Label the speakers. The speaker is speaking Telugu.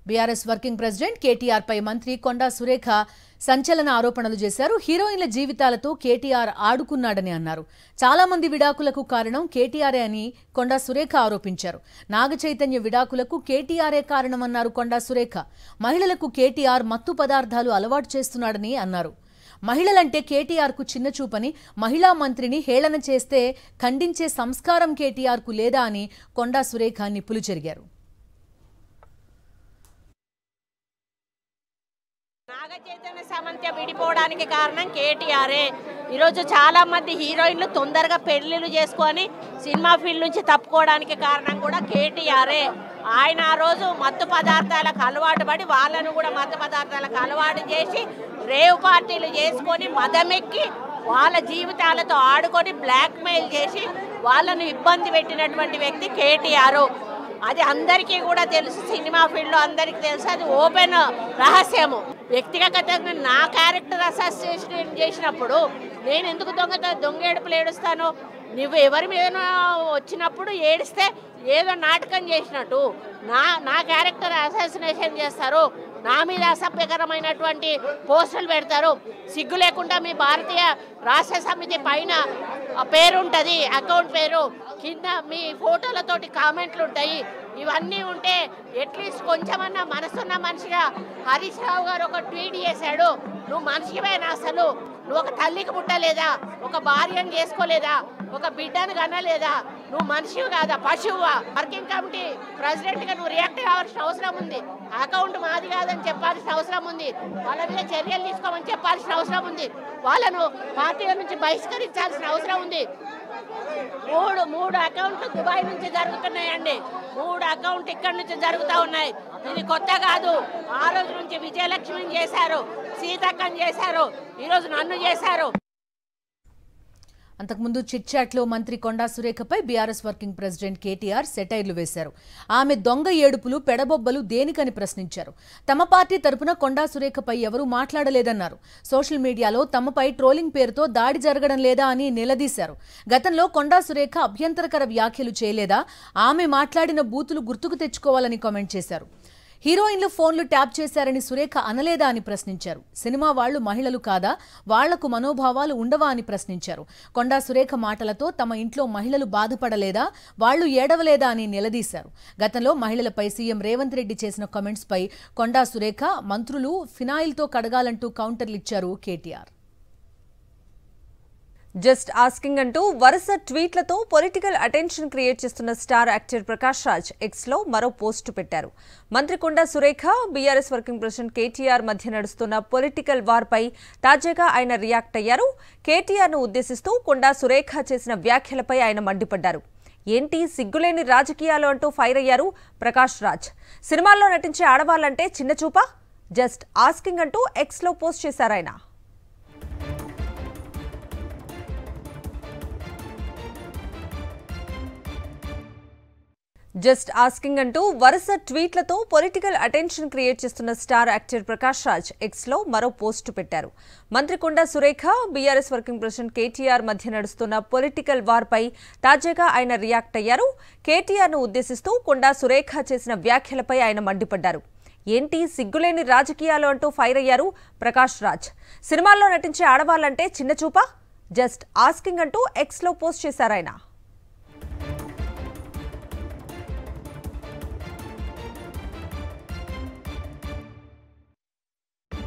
Speaker 1: బీఆర్ఎస్ వర్కింగ్ ప్రెసిడెంట్ కేటీఆర్ పై మంత్రి కొండా సురేఖ సంచలన ఆరోపణలు చేశారు. హీరోయిన్ల జీవితాలతో కేటీఆర్ ఆడుకున్నాడని అన్నారు. చాలా మంది విడాకులకు కారణం కేటీఆరే అని కొండా సురేఖ ఆరోపించారు. నాగ చైతన్య విడాకులకు కేటీఆరే కారణమన్నారు కొండా సురేఖ. మహిళలకు కేటీఆర్ మత్తు పదార్థాలు అలవాటు చేస్తున్నాడని అన్నారు. మహిళలంటే కేటీఆర్కు చిన్నచూపని, మహిళా మంత్రిని హేళన చేస్తే ఖండించే సంస్కారం కేటీఆర్కు లేదా అని కొండా సురేఖ నిప్పులు చెరిగారు.
Speaker 2: నాగ చైతన్య సమంత విడిపోవడానికి కారణం కేటీఆరే. ఈరోజు చాలా మంది హీరోయిన్లు తొందరగా పెళ్లిళ్ళు చేసుకొని సినిమా ఫీల్డ్ నుంచి తప్పుకోవడానికి కారణం కూడా కేటీఆరే. ఆయన ఆ రోజు మత్తు పదార్థాలకు అలవాటు పడి వాళ్ళను కూడా మత్తు పదార్థాలకు అలవాటు చేసి రేవ్ పార్టీలు చేసుకొని మదమెక్కి వాళ్ళ జీవితాలతో ఆడుకొని బ్లాక్మెయిల్ చేసి వాళ్ళను ఇబ్బంది పెట్టినటువంటి వ్యక్తి కేటీఆర్. అది అందరికీ కూడా తెలుసు, సినిమా ఫీల్డ్లో అందరికీ తెలుసు, అది ఓపెన్ రహస్యము. వ్యక్తిగతంగా నా క్యారెక్టర్ అసోసియేషన్ చేసినప్పుడు నేను ఎందుకు దొంగ ఏడుపులు ఏడుస్తాను? నువ్వు ఎవరి మీద వచ్చినప్పుడు ఏడిస్తే ఏదో నాటకం చేసినట్టు నా క్యారెక్టర్ అసాసినేషన్ చేస్తారు, నా మీద అసభ్యకరమైనటువంటి పోస్టులు పెడతారు. సిగ్గు లేకుండా మీ భారతీయ రాష్ట్ర సమితి పైన పేరు ఉంటుంది, అకౌంట్ పేరు, కింద మీ ఫోటోలతోటి కామెంట్లు ఉంటాయి. ఇవన్నీ ఉంటే అట్లీస్ట్ కొంచెమన్నా మనసున్న మనిషిగా హరీష్ రావు గారు ఒక ట్వీట్ చేశాడు, నువ్వు మనిషివేనా? అసలు నువ్వు ఒక తల్లికి పుట్టలేదా? ఒక భార్యను చేసుకోలేదా? ఒక బిడ్డను కనలేదా? నువ్వు మనిషివి కాదా, పశువువా? వర్కింగ్ కమిటీ ప్రెసిడెంట్గా నువ్వు రియాక్ట్ కావాల్సిన అవసరం ఉంది. అకౌంట్ మాది కాదని చెప్పాల్సిన అవసరం ఉంది. వాళ్ళ మీద చర్యలు తీసుకోమని చెప్పాల్సిన అవసరం ఉంది. వాళ్ళను పార్టీల నుంచి బహిష్కరించాల్సిన అవసరం ఉంది. మూడు అకౌంట్లు దుబాయ్ నుంచి జరుగుతున్నాయండి. 3 అకౌంట్ ఇక్కడి నుంచి జరుగుతూ ఉన్నాయి. ఇది కొత్త కాదు. ఆ రోజు నుంచి విజయలక్ష్మిని చేశారు, సీతక్కని చేశారు, ఈరోజు నన్ను చేశారు.
Speaker 1: అంతకుముందు చిట్ చాట్లో మంత్రి కొండా సురేఖపై బీఆర్ఎస్ వర్కింగ్ ప్రెసిడెంట్ కేటీఆర్ సెటైర్లు వేశారు. ఆమె దొంగ ఏడుపులు, పెడబొబ్బలు దేనికని ప్రశ్నించారు. తమ పార్టీ తరపున కొండా సురేఖపై ఎవరూ మాట్లాడలేదన్నారు. సోషల్ మీడియాలో తమపై ట్రోలింగ్ పేరుతో దాడి జరగడం లేదా అని నిలదీశారు. గతంలో కొండా సురేఖ అభ్యంతరకర వ్యాఖ్యలు చేయలేదా? ఆమె మాట్లాడిన బూతులు గుర్తుకు తెచ్చుకోవాలని కామెంట్ చేశారు. హీరోయిన్లు ఫోన్లు ట్యాప్ చేశారని సురేఖ అనలేదా అని ప్రశ్నించారు. సినిమా వాళ్లు మహిళలు కాదా? వాళ్లకు మనోభావాలు ఉండవా అని ప్రశ్నించారు. కొండా సురేఖ మాటలతో తమ ఇంట్లో మహిళలు బాధపడలేదా, వాళ్లు ఏడవలేదా అని నిలదీశారు. గతంలో మహిళలపై సీఎం రేవంత్ రెడ్డి చేసిన కామెంట్స్ పై కొండా సురేఖ మంత్రులు ఫినాయిల్తో కడగాలంటూ కౌంటర్లిచ్చారు కేటీఆర్.
Speaker 3: జస్ట్ ఆస్కింగ్ అంటూ వరుస ట్వీట్లతో పొలిటికల్ అటెన్షన్ క్రియేట్ చేస్తున్న స్టార్ యాక్టర్ ప్రకాష్ రాజ్ ఎక్స్లో మరో పోస్టు పెట్టారు. మంత్రి కొండా సురేఖ, బీఆర్ఎస్ వర్కింగ్ ప్రెసిడెంట్ కేటీఆర్ మధ్య నడుస్తున్న పొలిటికల్ వార్పై తాజాగా ఆయన రియాక్ట్ అయ్యారు. కేటీఆర్ను ఉద్దేశిస్తూ కొండా సురేఖ చేసిన వ్యాఖ్యలపై ఆయన మండిపడ్డారు. ఏంటి సిగ్గులేని రాజకీయాలు అంటూ ఫైర్ అయ్యారు ప్రకాష్ రాజ్. సినిమాల్లో నటించే ఆడవాళ్లంటే చిన్నచూపా? జస్ట్ ఆస్కింగ్ అంటూ ఎక్స్లో పోస్ట్ చేశారు ఆయన. జస్ట్ ఆస్కింగ్ అంటూ వరుస ట్వీట్లతో పొలిటికల్ అటెన్షన్ క్రియేట్ చేస్తున్న స్టార్ యాక్టర్ ప్రకాష్ రాజ్ ఎక్స్లో మరో పోస్టు పెట్టారు. మంత్రి కొండా సురేఖ, బీఆర్ఎస్ వర్కింగ్ ప్రెసిడెంట్ కేటీఆర్ మధ్య నడుస్తున్న పొలిటికల్ వార్పై తాజాగా ఆయన రియాక్ట్ అయ్యారు. కేటీఆర్ను ఉద్దేశిస్తూ కొండా సురేఖ చేసిన వ్యాఖ్యలపై ఆయన మండిపడ్డారు. ఏంటి సిగ్గులేని రాజకీయాలు అంటూ ఫైర్ అయ్యారు ప్రకాష్ రాజ్. సినిమాల్లో నటించే ఆడవాళ్లంటే చిన్నచూపా? జస్ట్ ఆస్కింగ్ అంటూ ఎక్స్లో పోస్ట్ చేశారు ఆయన.